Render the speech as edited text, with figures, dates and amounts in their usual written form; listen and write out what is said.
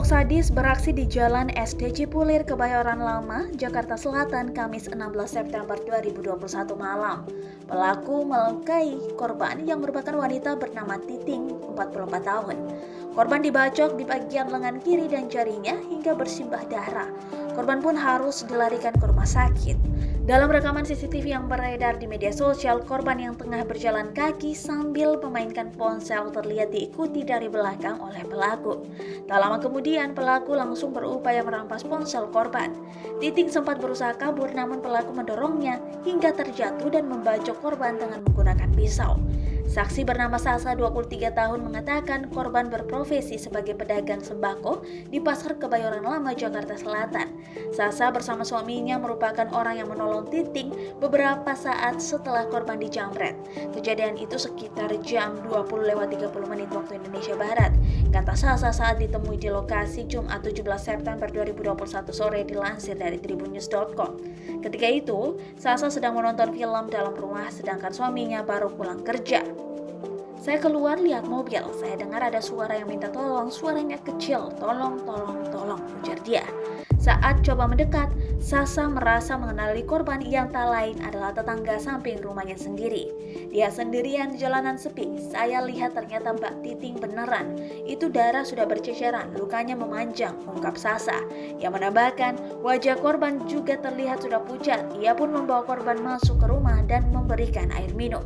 Kelompok sadis beraksi di Jalan SD Cipulir, Kebayoran Lama, Jakarta Selatan, Kamis 16 September 2021 malam. Pelaku melukai korban yang merupakan wanita bernama Titing, 44 tahun. Korban dibacok di bagian lengan kiri dan jarinya hingga bersimbah darah. Korban pun harus dilarikan ke rumah sakit. Dalam rekaman CCTV yang beredar di media sosial, korban yang tengah berjalan kaki sambil memainkan ponsel terlihat diikuti dari belakang oleh pelaku. Tak lama kemudian, pelaku langsung berupaya merampas ponsel korban. Titing sempat berusaha kabur, namun pelaku mendorongnya hingga terjatuh dan membacok korban dengan menggunakan pisau. Saksi bernama Sasa, 23 tahun, mengatakan korban berprofesi sebagai pedagang sembako di Pasar Kebayoran Lama, Jakarta Selatan. Sasa bersama suaminya merupakan orang yang menolong Titing beberapa saat setelah korban dijamret. Kejadian itu sekitar jam 20:30 waktu Indonesia Barat. Kata Sasa saat ditemui di lokasi Jumat 17 September 2021 sore, dilansir dari tribunnews.com. Ketika itu, Sasa sedang menonton film dalam rumah sedangkan suaminya baru pulang kerja. Saya keluar lihat mobil, saya dengar ada suara yang minta tolong, suaranya kecil, tolong, ujar dia. Saat coba mendekat, Sasa merasa mengenali korban yang tak lain adalah tetangga samping rumahnya sendiri. Dia sendirian di jalanan sepi, saya lihat ternyata Mbak Titing beneran. Itu darah sudah berceceran, lukanya memanjang, ungkap Sasa. Yang menambahkan, wajah korban juga terlihat sudah pucat. Ia pun membawa korban masuk ke rumah dan memberikan air minum.